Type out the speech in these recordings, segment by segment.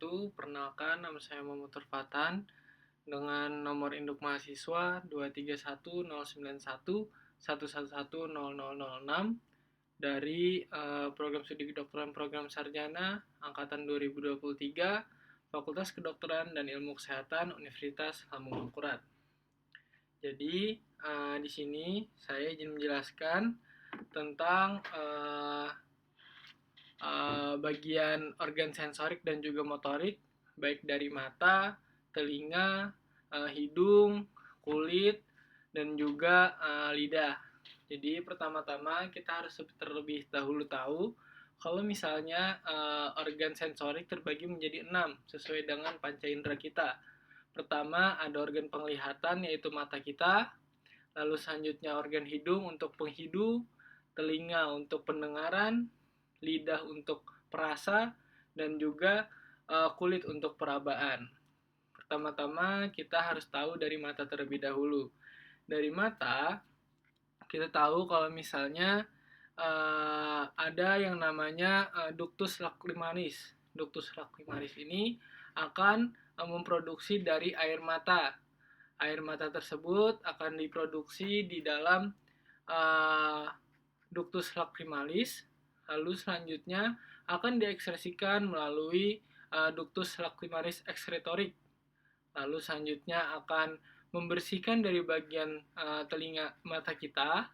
wabarakatuh. Perkenalkan, nama saya Muhammad Turfatan dengan nomor induk mahasiswa 2310911111006 dari program studi kedokteran program sarjana angkatan 2023 Fakultas Kedokteran dan Ilmu Kesehatan Universitas Lambung Mangkurat. Jadi di sini saya izin menjelaskan tentang bagian organ sensorik dan juga motorik, baik dari mata, telinga, hidung, kulit, dan juga lidah. Jadi pertama-tama kita harus terlebih dahulu tahu kalau misalnya organ sensorik terbagi menjadi 6 sesuai dengan panca indera kita. Pertama ada organ penglihatan yaitu mata kita, lalu selanjutnya organ hidung untuk penghidu, telinga untuk pendengaran, lidah untuk perasa, dan juga kulit untuk perabaan. Pertama-tama kita harus tahu dari mata terlebih dahulu. Dari mata kita tahu kalau misalnya ada yang namanya ductus lacrimalis. Ductus lacrimalis ini akan memproduksi dari air mata. Air mata tersebut akan diproduksi di dalam ductus lacrimalis, lalu selanjutnya akan diekskresikan melalui ductus lacrimalis excretorik. Lalu selanjutnya akan membersihkan dari bagian telinga mata kita.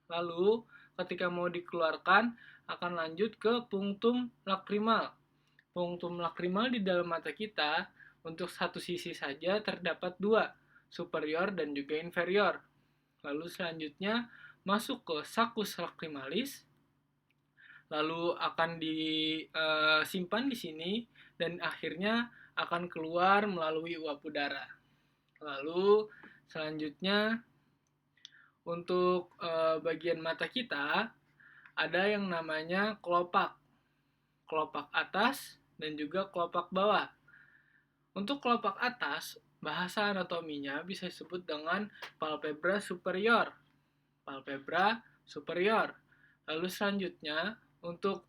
Lalu ketika mau dikeluarkan akan lanjut ke punctum lacrimal. Punctum lacrimal di dalam mata kita untuk satu sisi saja terdapat dua, superior dan juga inferior. Lalu selanjutnya masuk ke saccus lacrimalis, lalu akan disimpan di sini dan akhirnya akan keluar melalui uap udara. Lalu selanjutnya untuk bagian mata kita ada yang namanya kelopak atas dan juga kelopak bawah. Untuk kelopak atas, bahasa anatominya bisa disebut dengan palpebra superior. Lalu selanjutnya untuk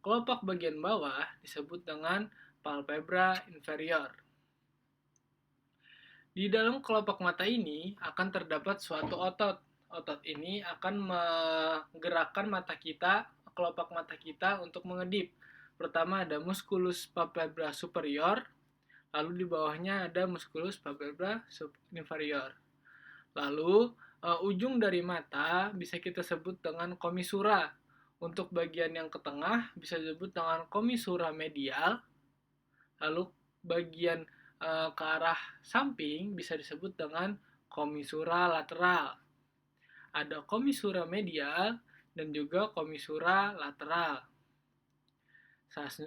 kelopak bagian bawah disebut dengan palpebra inferior. Di dalam kelopak mata ini akan terdapat suatu otot. Otot ini akan menggerakkan kelopak mata kita untuk mengedip. Pertama ada musculus palpebra superior, lalu di bawahnya ada musculus palpebra inferior. Lalu ujung dari mata bisa kita sebut dengan commissura. Untuk bagian yang ke tengah bisa disebut dengan commissura medial. Lalu bagian ke arah samping bisa disebut dengan commissura lateral. Ada commissura medial dan juga commissura lateral.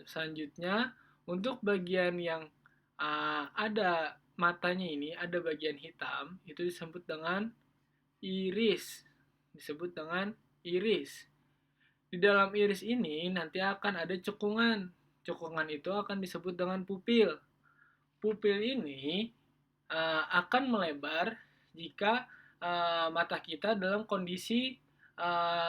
Selanjutnya untuk bagian yang ada matanya ini, ada bagian hitam, itu disebut dengan iris. Di dalam iris ini nanti akan ada cekungan. Cekungan itu akan disebut dengan pupil. Pupil ini akan melebar jika mata kita dalam kondisi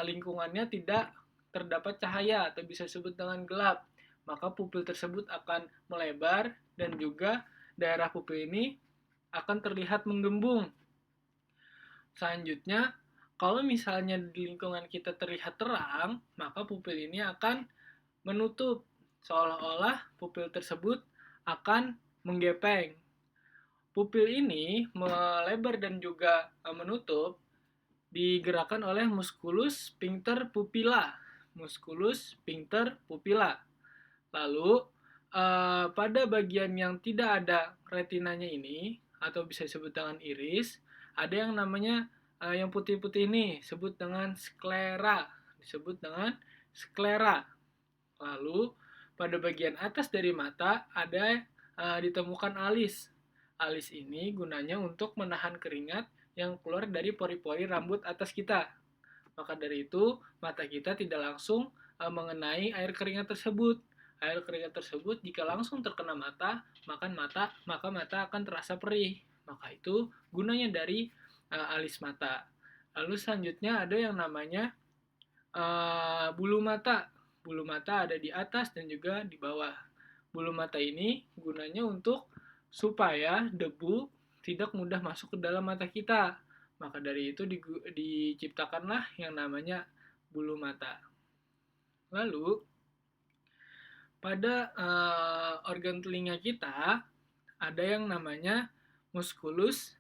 lingkungannya tidak terdapat cahaya atau bisa disebut dengan gelap. Maka pupil tersebut akan melebar dan juga daerah pupil ini akan terlihat menggembung. Selanjutnya, kalau misalnya di lingkungan kita terlihat terang, maka pupil ini akan menutup, seolah-olah pupil tersebut akan menggepeng. Pupil ini melebar dan juga menutup digerakkan oleh musculus sphincter pupilla. Lalu pada bagian yang tidak ada retinanya ini atau bisa disebut dengan iris, ada yang namanya yang putih-putih ini disebut dengan sklera. Lalu pada bagian atas dari mata ada ditemukan alis. Alis ini gunanya untuk menahan keringat yang keluar dari pori-pori rambut atas kita. Maka dari itu, mata kita tidak langsung mengenai air keringat tersebut. Air keringat tersebut jika langsung terkena mata, maka mata akan terasa perih. Maka itu gunanya dari alis mata. Lalu selanjutnya ada yang namanya bulu mata. Bulu mata ada di atas dan juga di bawah. bulu mata ini gunanya untuk supaya debu tidak mudah masuk ke dalam mata kita. Maka dari itu diciptakanlah yang namanya bulu mata. Lalu pada organ telinga kita ada yang namanya musculus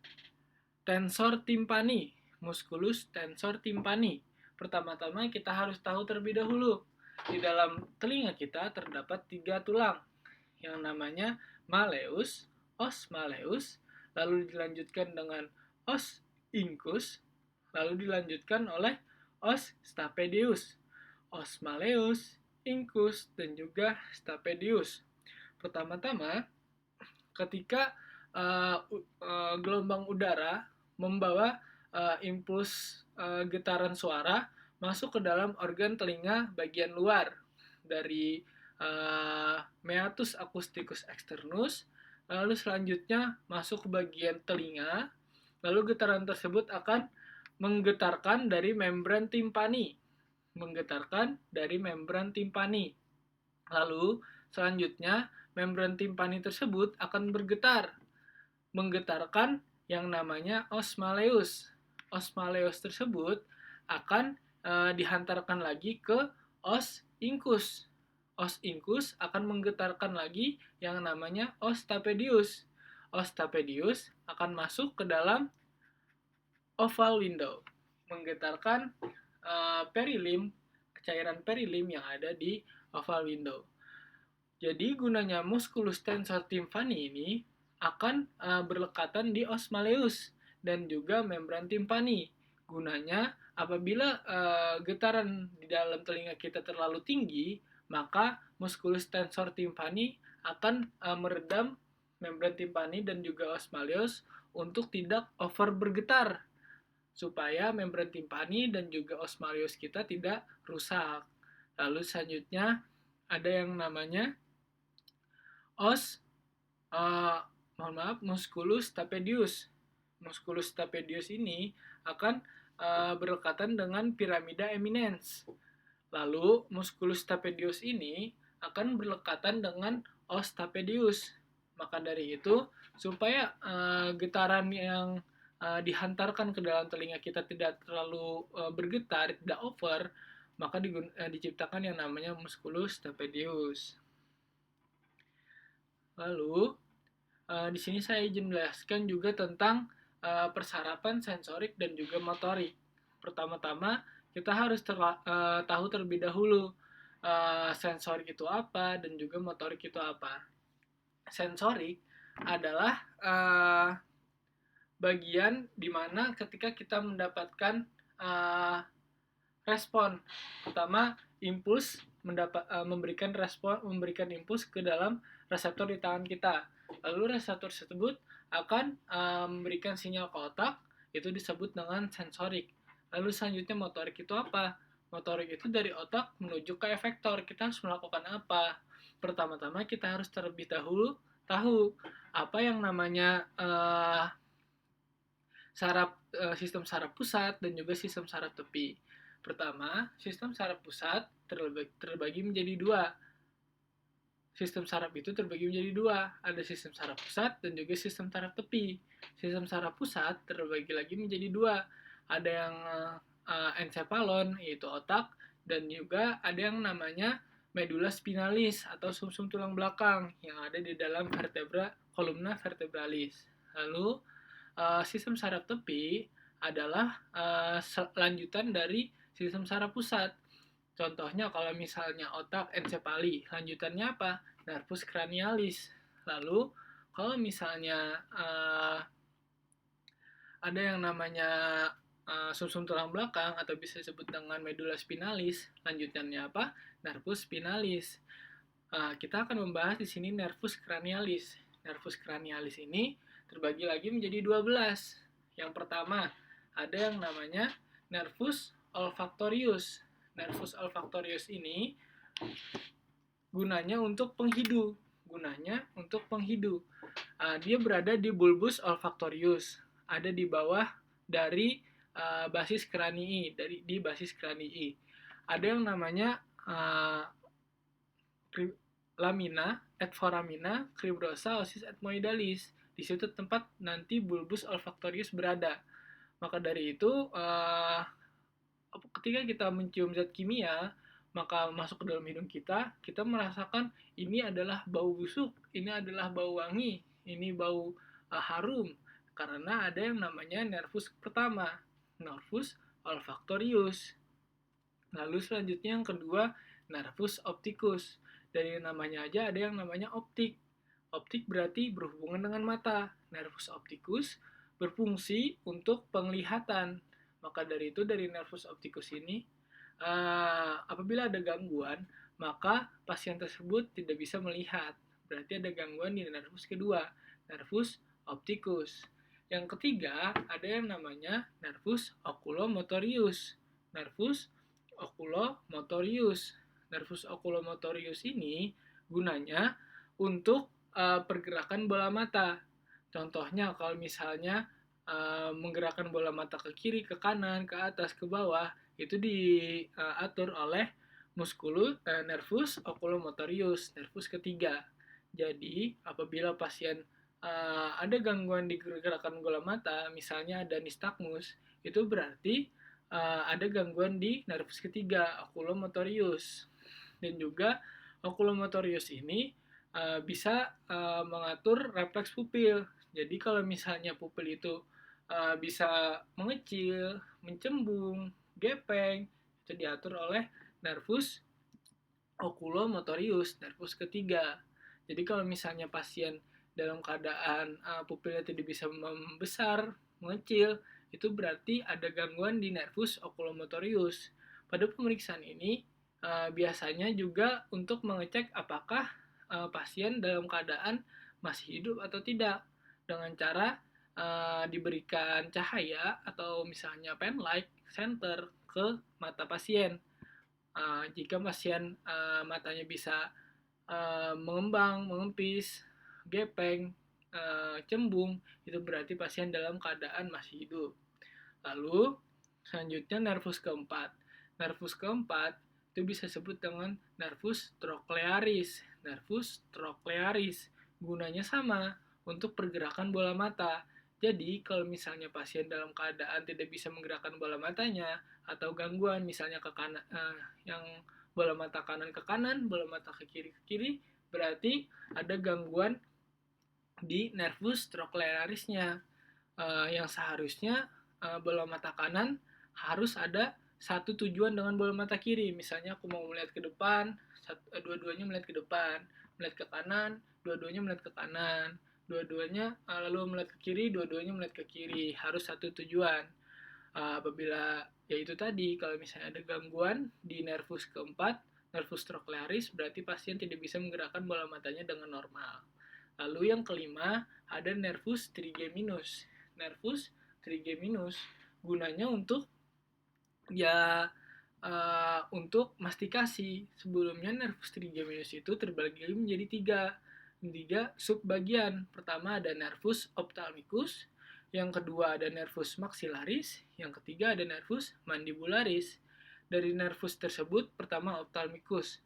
tensor timpani. Musculus tensor timpani. Pertama-tama kita harus tahu terlebih dahulu. Di dalam telinga kita terdapat 3 tulang yang namanya malleus, os malleus, lalu dilanjutkan dengan os incus, lalu dilanjutkan oleh os stapedius. Os malleus, incus, dan juga stapedius. Pertama-tama, ketika gelombang udara membawa impuls getaran suara masuk ke dalam organ telinga bagian luar dari meatus acousticus externus, lalu selanjutnya masuk ke bagian telinga, lalu getaran tersebut akan menggetarkan dari membran timpani. Lalu selanjutnya membran timpani tersebut akan bergetar, menggetarkan yang namanya os malleus. Os malleus tersebut akan dihantarkan lagi ke os incus. Os incus akan menggetarkan lagi yang namanya os stapedius. Os stapedius akan masuk ke dalam oval window, menggetarkan perilim, cairan perilim yang ada di oval window. Jadi gunanya musculus tensor timpani ini akan berlekatan di os malleus dan juga membran timpani. Gunanya apabila getaran di dalam telinga kita terlalu tinggi, maka musculus tensor timpani akan meredam membran timpani dan juga os malleus untuk tidak over bergetar, supaya membran timpani dan juga os malleus kita tidak rusak. Lalu selanjutnya ada yang namanya os musculus stapedius. Musculus stapedius ini akan berlekatan dengan piramida eminens. Lalu musculus stapedius ini akan berlekatan dengan os stapedius. Maka dari itu, supaya getaran yang dihantarkan ke dalam telinga kita tidak terlalu bergetar, tidak over, maka diciptakan yang namanya musculus stapedius. Lalu di sini saya izin menjelaskan juga tentang persarapan sensorik dan juga motorik. Pertama-tama kita harus tahu terlebih dahulu sensorik itu apa dan juga motorik itu apa. Sensorik adalah bagian di mana ketika kita mendapatkan respon, pertama impuls memberikan impuls ke dalam reseptor di tangan kita. Lalu reseptor tersebut akan memberikan sinyal ke otak, itu disebut dengan sensorik. Lalu selanjutnya motorik itu apa? Motorik itu dari otak menuju ke efektor. Kita harus melakukan apa? Pertama-tama kita harus terlebih dahulu tahu apa yang namanya sistem saraf pusat dan juga sistem saraf tepi. Pertama, sistem saraf pusat terbagi menjadi dua. Sistem saraf itu terbagi menjadi dua. Ada sistem saraf pusat dan juga sistem saraf tepi. Sistem saraf pusat terbagi lagi menjadi dua. Ada yang encephalon, yaitu otak, dan juga ada yang namanya medula spinalis atau sumsum tulang belakang yang ada di dalam vertebra columna vertebralis. Lalu sistem saraf tepi adalah lanjutan dari sistem saraf pusat. Contohnya kalau misalnya otak ensefali, lanjutannya apa? Nervus cranialis. Lalu kalau misalnya ada yang namanya sumsum tulang belakang atau bisa disebut dengan medula spinalis, lanjutannya apa? Nervus spinalis. Kita akan membahas di sini nervus cranialis. Nervus cranialis ini terbagi lagi menjadi 12. Yang pertama, ada yang namanya nervus olfactorius. Nervus olfactorius ini gunanya untuk penghidu. Dia berada di bulbus olfactorius. Ada di bawah dari basis cranii, di basis cranii. Ada yang namanya lamina et foramina, cribrosa, osis ethmoidalis. Di situ tempat nanti bulbus olfaktorius berada. Maka dari itu, ketika kita mencium zat kimia, maka masuk ke dalam hidung kita, kita merasakan ini adalah bau busuk, ini adalah bau wangi, ini bau harum, karena ada yang namanya nervus pertama, nervus olfaktorius. Lalu selanjutnya yang kedua, nervus opticus. Dari namanya aja ada yang namanya optik. Optik berarti berhubungan dengan mata. Nervus opticus berfungsi untuk penglihatan. Maka dari itu dari nervus opticus ini, apabila ada gangguan, maka pasien tersebut tidak bisa melihat. Berarti ada gangguan di nervus kedua, nervus opticus. Yang ketiga, ada yang namanya nervus oculomotorius. Nervus oculomotorius. Nervus oculomotorius ini gunanya untuk pergerakan bola mata. Contohnya kalau misalnya menggerakkan bola mata ke kiri, ke kanan, ke atas, ke bawah, itu diatur oleh nervus oculomotorius, nervus ketiga. Jadi, apabila pasien ada gangguan di gerakan bola mata, misalnya ada nistagmus, itu berarti ada gangguan di nervus ketiga, oculomotorius. Dan juga oculomotorius ini bisa mengatur refleks pupil. Jadi kalau misalnya pupil itu bisa mengecil, mencembung, gepeng, itu diatur oleh nervus oculomotorius, nervus ketiga. Jadi kalau misalnya pasien dalam keadaan pupilnya tidak bisa membesar, mengecil, itu berarti ada gangguan di nervus oculomotorius. Pada pemeriksaan ini biasanya juga untuk mengecek apakah pasien dalam keadaan masih hidup atau tidak dengan cara diberikan cahaya atau misalnya pen light center ke mata pasien. Jika pasien matanya bisa mengembang, mengempis, gepeng, cembung, itu berarti pasien dalam keadaan masih hidup. Lalu selanjutnya nervus keempat. Nervus keempat itu bisa disebut dengan nervus trochlearis. Nervus trochlearis gunanya sama untuk pergerakan bola mata. Jadi kalau misalnya pasien dalam keadaan tidak bisa menggerakkan bola matanya atau gangguan misalnya ke kanan, yang bola mata kanan ke kanan, bola mata ke kiri, berarti ada gangguan di nervus trochlearisnya. Yang seharusnya bola mata kanan harus ada satu tujuan dengan bola mata kiri. Misalnya aku mau melihat ke depan, dua-duanya melihat ke depan, melihat ke kanan, dua-duanya melihat ke kanan, dua-duanya lalu melihat ke kiri, dua-duanya melihat ke kiri. Harus satu tujuan. Apabila yaitu tadi, kalau misalnya ada gangguan di nervus keempat, nervus trochlearis, berarti pasien tidak bisa menggerakkan bola matanya dengan normal. Lalu yang kelima, ada nervus trigeminus. Nervus trigeminus gunanya untuk untuk mastikasi. Sebelumnya nervus trigeminus itu terbagi menjadi tiga subbagian. Pertama ada nervus ophthalmicus, yang kedua ada nervus maxillaris, yang ketiga ada nervus mandibularis. Dari nervus tersebut, pertama ophthalmicus,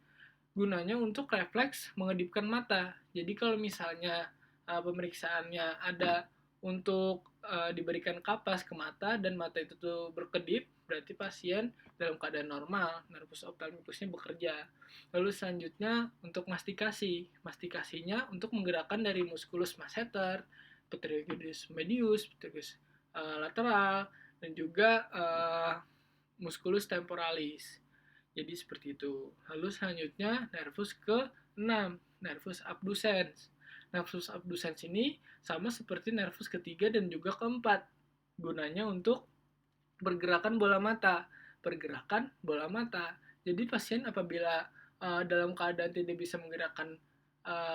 gunanya untuk refleks mengedipkan mata. Jadi kalau misalnya pemeriksaannya ada untuk diberikan kapas ke mata dan mata itu tuh berkedip, berarti pasien dalam keadaan normal, nervus ophthalmicusnya bekerja. Lalu selanjutnya untuk mastikasi. Mastikasinya untuk menggerakkan dari musculus masseter, pterygoides medius, pterygoides lateral, dan juga musculus temporalis. Jadi seperti itu. Lalu selanjutnya nervus ke-6, nervus abducens. Nervus abducens ini sama seperti nervus ketiga dan juga keempat. Gunanya untuk pergerakan bola mata. Pergerakan bola mata. Jadi pasien apabila dalam keadaan tidak bisa menggerakkan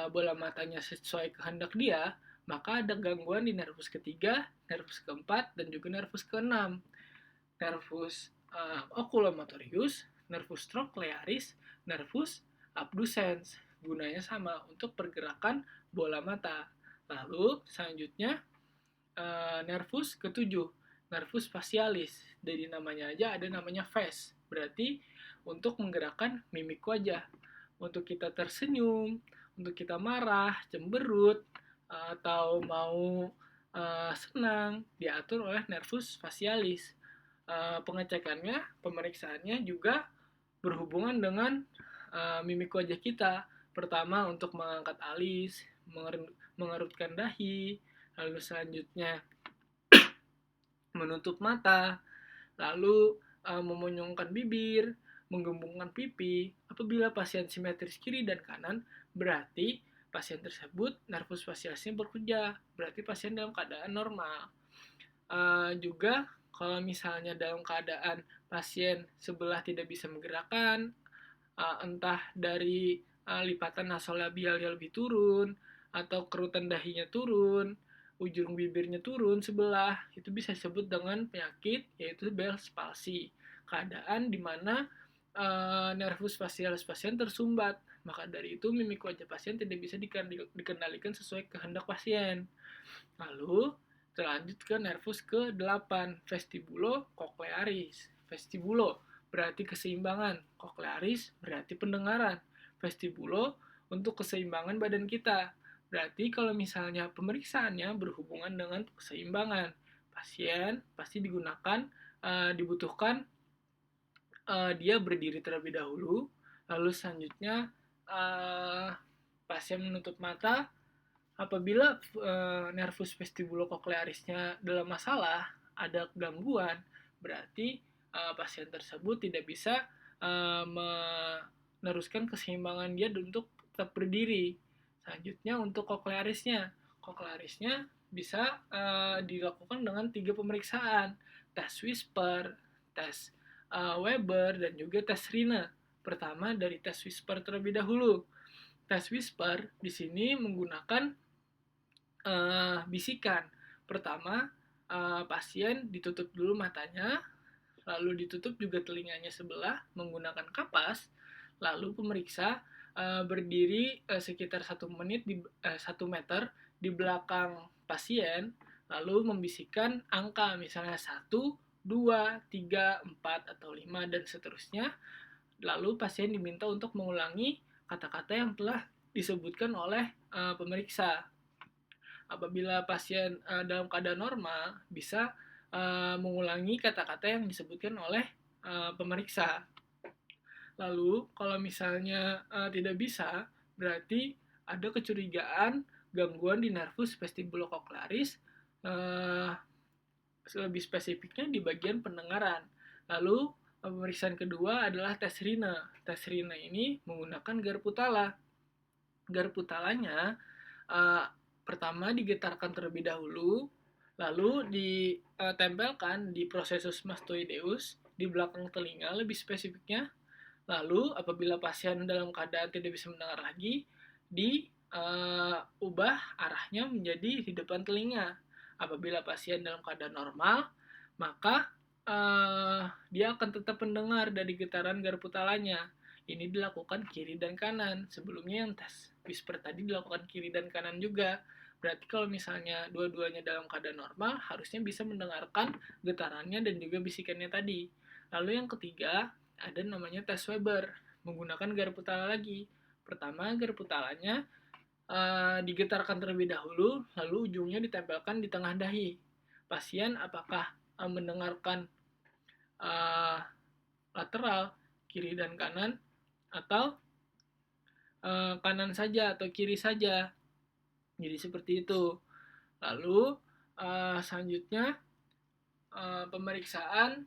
bola matanya sesuai kehendak dia, maka ada gangguan di nervus ketiga, nervus keempat, dan juga nervus ke-6. Nervus oculomotorius, nervus trochlearis, nervus abducens. Gunanya sama untuk pergerakan bola mata. Lalu selanjutnya nervus ke-7, nervus facialis. Dari namanya aja ada namanya face. Berarti untuk menggerakkan mimik wajah. Untuk kita tersenyum, untuk kita marah, cemberut, atau mau senang, diatur oleh nervus facialis. Pengecekannya, pemeriksaannya juga berhubungan dengan mimik wajah kita. Pertama untuk mengangkat alis, mengerutkan dahi, lalu selanjutnya menutup mata, lalu memonyongkan bibir, menggembungkan pipi. Apabila pasien simetris kiri dan kanan, berarti pasien tersebut nervus facialisnya bekerja, berarti pasien dalam keadaan normal. Juga kalau misalnya dalam keadaan pasien sebelah tidak bisa menggerakkan, entah dari lipatan nasolabial yang lebih turun, atau kerutan dahinya turun, ujung bibirnya turun sebelah, itu bisa disebut dengan penyakit yaitu Bell's palsy. Keadaan di mana nervus facialis pasien tersumbat. Maka dari itu mimik wajah pasien tidak bisa dikendalikan sesuai kehendak pasien. Lalu terlanjut ke nervus ke-8, vestibulo-cochlearis. Vestibulo berarti keseimbangan, cochlearis berarti pendengaran. Vestibulo untuk keseimbangan badan kita. Berarti kalau misalnya pemeriksaannya berhubungan dengan keseimbangan, pasien pasti dibutuhkan dia berdiri terlebih dahulu, lalu selanjutnya pasien menutup mata. Apabila nervus vestibulocochlearisnya dalam masalah, ada gangguan, berarti pasien tersebut tidak bisa meneruskan keseimbangan dia untuk tetap berdiri. Selanjutnya untuk cochlearisnya bisa dilakukan dengan 3 pemeriksaan, tes whisper, tes Weber, dan juga tes Rina. Pertama dari tes whisper terlebih dahulu. Tes whisper di sini menggunakan bisikan. Pertama, pasien ditutup dulu matanya, lalu ditutup juga telinganya sebelah menggunakan kapas, lalu pemeriksa berdiri sekitar 1 menit 1 meter di belakang pasien, lalu membisikkan angka misalnya 1, 2, 3, 4, atau 5, dan seterusnya. Lalu pasien diminta untuk mengulangi kata-kata yang telah disebutkan oleh pemeriksa. Apabila pasien dalam keadaan normal, bisa mengulangi kata-kata yang disebutkan oleh pemeriksa. Lalu, kalau misalnya tidak bisa, berarti ada kecurigaan gangguan di nervus vestibulocochlearis, lebih spesifiknya di bagian pendengaran. Lalu, pemeriksaan kedua adalah tes Rina. Tes Rina ini menggunakan garpu tala. Garpu talanya pertama digetarkan terlebih dahulu, lalu ditempelkan di processus mastoideus di belakang telinga, lebih spesifiknya. Lalu apabila pasien dalam keadaan tidak bisa mendengar lagi, diubah arahnya menjadi di depan telinga. Apabila pasien dalam keadaan normal, maka dia akan tetap mendengar dari getaran garpu talanya. Ini dilakukan kiri dan kanan. Sebelumnya yang tes whisper tadi dilakukan kiri dan kanan juga. Berarti kalau misalnya dua-duanya dalam keadaan normal, harusnya bisa mendengarkan getarannya dan juga bisikannya tadi. Lalu yang ketiga, ada namanya tes Weber, menggunakan garpu tala lagi. Pertama, garpu talanya digetarkan terlebih dahulu, lalu ujungnya ditempelkan di tengah dahi. Pasien apakah mendengarkan lateral, kiri dan kanan, atau kanan saja atau kiri saja. Jadi seperti itu. Lalu selanjutnya pemeriksaan.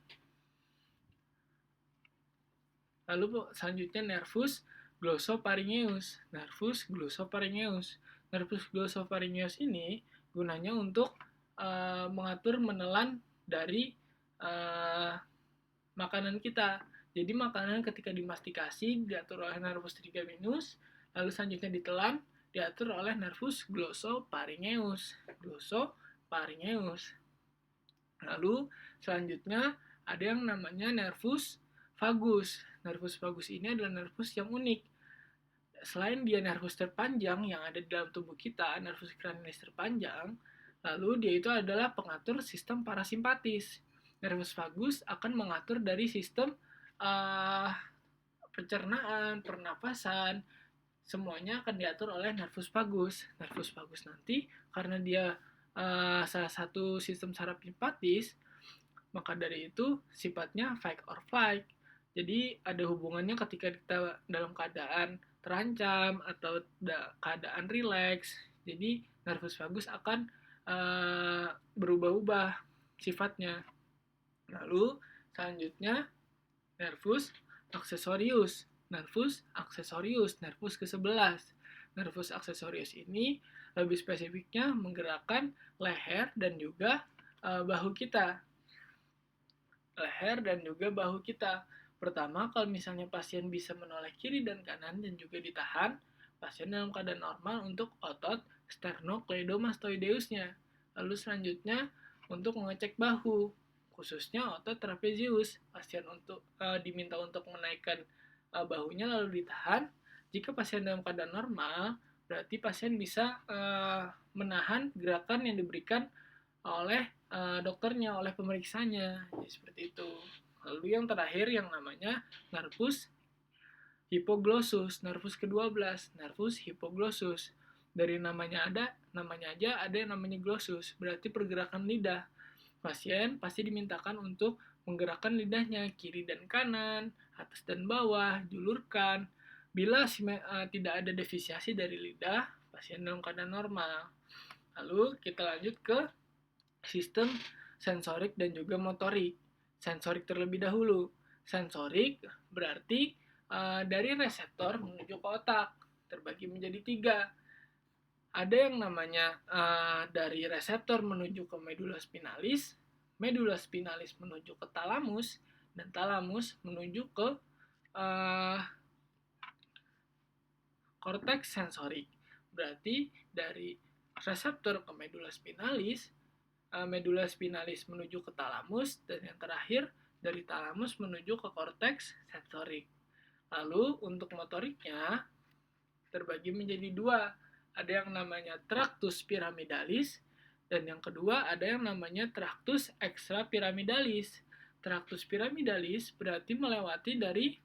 Lalu selanjutnya nervus glossopharyngeus. Nervus glossopharyngeus. Nervus glossopharyngeus ini gunanya untuk mengatur menelan dari makanan kita. Jadi makanan ketika dimastikasi diatur oleh nervus trigeminus, lalu selanjutnya ditelan diatur oleh nervus glossopharyngeus. Glossopharyngeus. Lalu selanjutnya ada yang namanya nervus vagus. Nervus vagus ini adalah nervus yang unik. Selain dia nervus terpanjang yang ada di dalam tubuh kita, nervus cranialis terpanjang, lalu dia itu adalah pengatur sistem parasimpatis. Nervus vagus akan mengatur dari sistem pencernaan, pernapasan, semuanya akan diatur oleh nervus vagus. Nervus vagus nanti karena dia salah satu sistem saraf simpatis, maka dari itu sifatnya fight or flight. Jadi ada hubungannya ketika kita dalam keadaan terancam atau keadaan rileks. Jadi nervus vagus akan berubah-ubah sifatnya. Lalu selanjutnya nervus accessorius. Nervus accessorius, nervus ke-11. Nervus accessorius ini lebih spesifiknya menggerakkan leher dan juga bahu kita. Leher dan juga bahu kita. Pertama, kalau misalnya pasien bisa menoleh kiri dan kanan dan juga ditahan, pasien dalam keadaan normal untuk otot sternocleidomastoideusnya. Lalu selanjutnya untuk mengecek bahu, khususnya otot trapezius. Pasien diminta untuk menaikkan bahunya lalu ditahan. Jika pasien dalam keadaan normal, berarti pasien bisa menahan gerakan yang diberikan oleh dokternya, oleh pemeriksanya. Jadi seperti itu. Lalu yang terakhir yang namanya nervus hypoglossus, nervus ke-12, nervus hypoglossus. Dari namanya aja ada yang namanya glossus, berarti pergerakan lidah. Pasien pasti dimintakan untuk menggerakkan lidahnya kiri dan kanan, atas dan bawah, julurkan. Bila tidak ada defisiasi dari lidah, pasien dalam keadaan normal. Lalu kita lanjut ke sistem sensorik dan juga motorik. Sensorik terlebih dahulu. Sensorik berarti dari reseptor menuju ke otak, terbagi menjadi 3. Ada yang namanya dari reseptor menuju ke medula spinalis menuju ke talamus, dan talamus menuju ke korteks sensorik. Berarti dari reseptor ke medula spinalis menuju ke talamus, dan yang terakhir dari talamus menuju ke korteks sensorik. Lalu untuk motoriknya terbagi menjadi 2. Ada yang namanya tractus pyramidalis, dan yang kedua ada yang namanya tractus extrapyramidalis. Tractus pyramidalis berarti melewati dari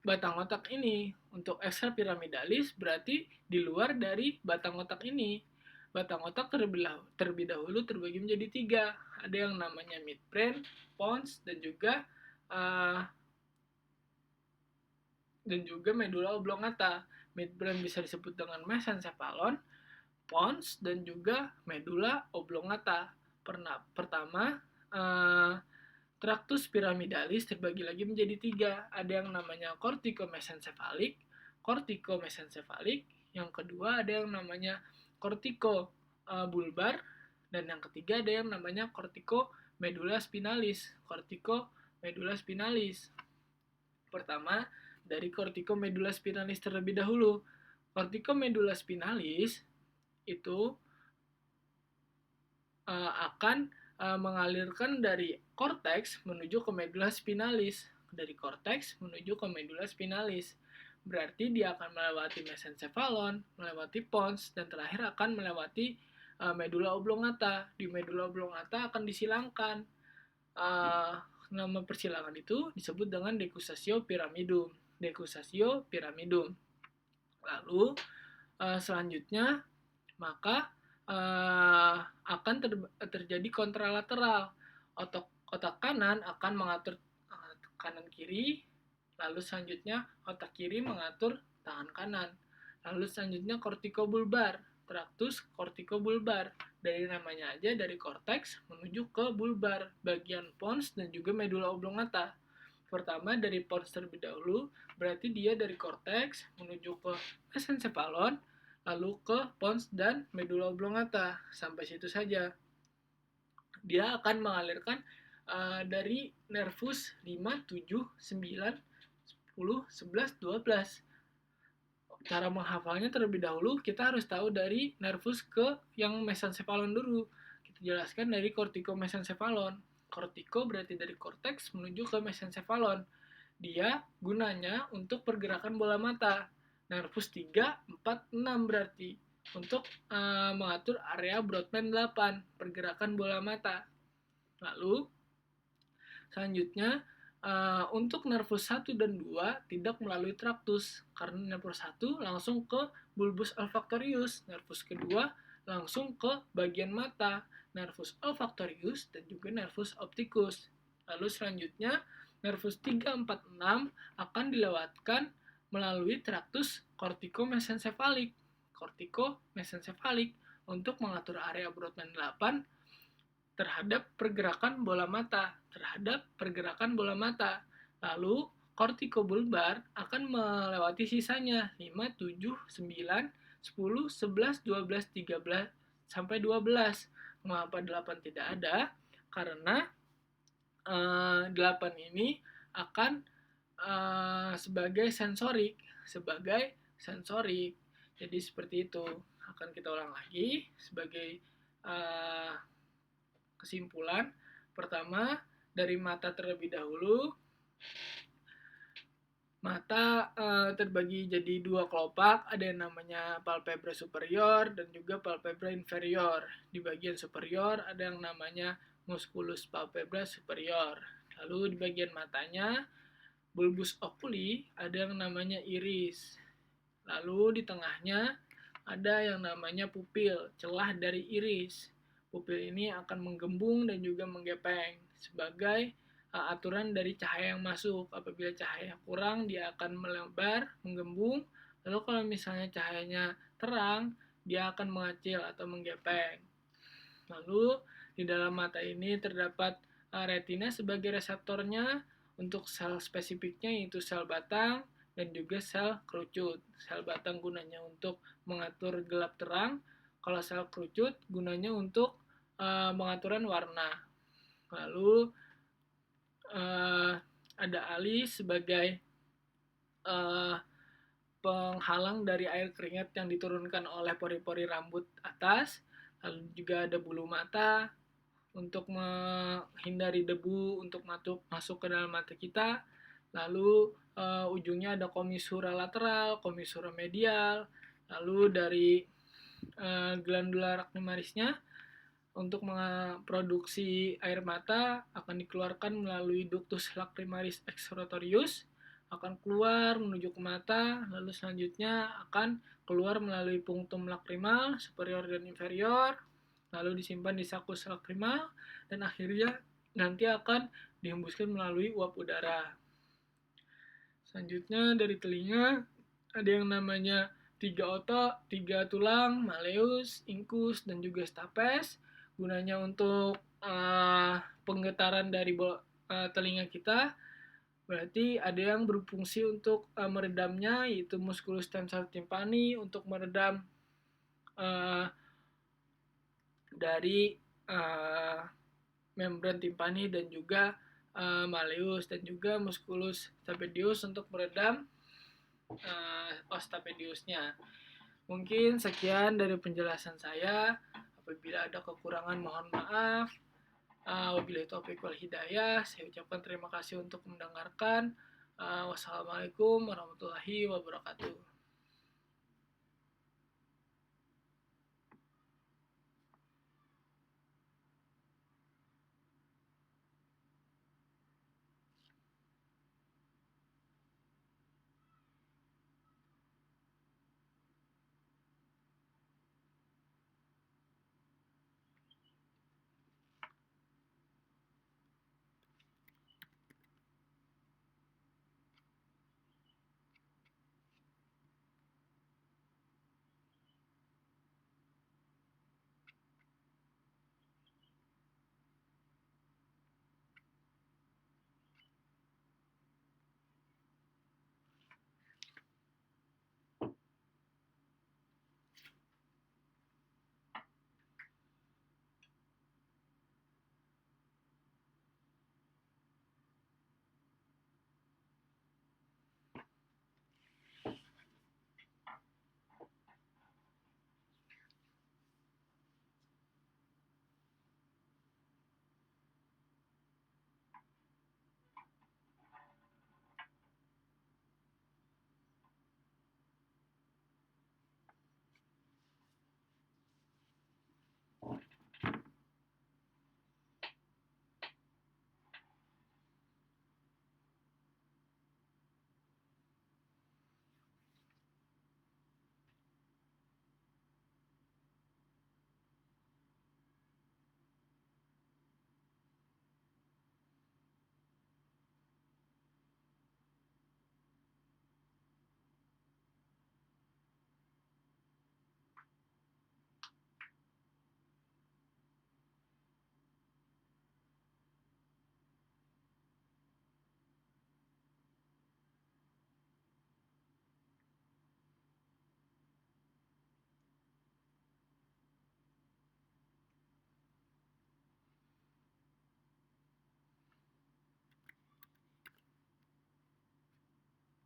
batang otak ini. Untuk extrapyramidalis berarti di luar dari batang otak ini. Batang otak terlebih dahulu terbagi menjadi 3. Ada yang namanya midbrain, pons, dan juga medula oblongata. Midbrain bisa disebut dengan mesencephalon, pons, dan juga medula oblongata. Pertama, tractus pyramidalis terbagi lagi menjadi 3. Ada yang namanya corticomesencephalic, yang kedua ada yang namanya corticobulbar, dan yang ketiga ada yang namanya corticomedula spinalis. Pertama, dari corticomedula spinalis terlebih dahulu. Corticomedula spinalis itu akan mengalirkan dari korteks menuju ke medula spinalis. Dari korteks menuju ke medula spinalis. Berarti dia akan melewati mesencephalon, melewati pons, dan terakhir akan melewati medula oblongata. Di medula oblongata akan disilangkan. Nama persilangan itu disebut dengan decussatio pyramidum. Lalu selanjutnya maka akan terjadi kontralateral. Otak kanan akan mengatur kanan kiri, lalu selanjutnya otak kiri mengatur tangan kanan. Lalu selanjutnya corticobulbar, tractus corticobulbar. Dari namanya aja, dari korteks menuju ke bulbar, bagian pons dan juga medula oblongata. Pertama dari pons terlebih dahulu, berarti dia dari korteks menuju ke mesencephalon, lalu ke pons dan medula oblongata. Sampai situ saja. Dia akan mengalirkan dari nervus 5, 7, 9, 10, 11, 12. Cara menghafalnya terlebih dahulu, kita harus tahu dari nervus ke yang mesencephalon dulu. Kita jelaskan dari corticomesencephalon. Cortico berarti dari korteks menuju ke mesencephalon. Dia gunanya untuk pergerakan bola mata. Nervus 3, 4, 6 berarti untuk mengatur area Brodmann 8, pergerakan bola mata. Lalu selanjutnya Untuk nervus 1 dan 2 tidak melalui traktus, karena nervus 1 langsung ke bulbus olfaktorius, nervus kedua langsung ke bagian mata, nervus olfaktorius dan juga nervus opticus. Lalu selanjutnya nervus 3, 4, 6 akan dilewatkan melalui traktus kortikomesencephalic. Kortikomesencephalic untuk mengatur area Brodmann 8 terhadap pergerakan bola mata. Lalu kortikobulbar akan melewati sisanya 5, 7, 9, 10, 11, 12, 13 sampai 12. Mengapa 8 tidak ada? Karena 8 ini akan sebagai sensorik. Jadi seperti itu. Akan kita ulang lagi sebagai kesimpulan. Pertama, dari mata terlebih dahulu. Mata terbagi jadi dua kelopak, ada yang namanya palpebra superior dan juga palpebra inferior. Di bagian superior ada yang namanya musculus palpebra superior. Lalu di bagian matanya, bulbus oculi, ada yang namanya iris. Lalu di tengahnya ada yang namanya pupil, celah dari iris. Pupil ini akan menggembung dan juga menggepeng sebagai aturan dari cahaya yang masuk. Apabila cahaya kurang, dia akan melebar, menggembung. Lalu kalau misalnya cahayanya terang, dia akan mengecil atau menggepeng. Lalu di dalam mata ini terdapat retina sebagai reseptornya untuk sel spesifiknya, yaitu sel batang dan juga sel kerucut. Sel batang gunanya untuk mengatur gelap terang, kalau sel kerucut gunanya untuk pengaturan warna. Lalu ada alis sebagai penghalang dari air keringat yang diturunkan oleh pori-pori rambut atas. Lalu juga ada bulu mata untuk menghindari debu untuk masuk ke dalam mata kita. Lalu ujungnya ada komisura lateral, komisura medial. Lalu dari glandula lacrimarisnya untuk memproduksi air mata akan dikeluarkan melalui ductus lacrimaris excretorius, akan keluar menuju ke mata, lalu selanjutnya akan keluar melalui punctum lacrimal superior dan inferior, lalu disimpan di sakus lacrimal, dan akhirnya nanti akan dihembuskan melalui uap udara. Selanjutnya dari telinga ada yang namanya 3 otot, 3 tulang, malleus, incus, dan juga stapes. Gunanya untuk penggetaran dari telinga kita. Berarti ada yang berfungsi untuk meredamnya, yaitu musculus tensor tympani untuk meredam dari membran timpani dan juga malleus, dan juga musculus stapedius untuk meredam ostapediusnya. Mungkin sekian dari penjelasan saya. Apabila ada kekurangan mohon maaf. Wabillahi taufiq wal hidayah. Saya ucapkan terima kasih untuk mendengarkan. Wassalamualaikum warahmatullahi wabarakatuh.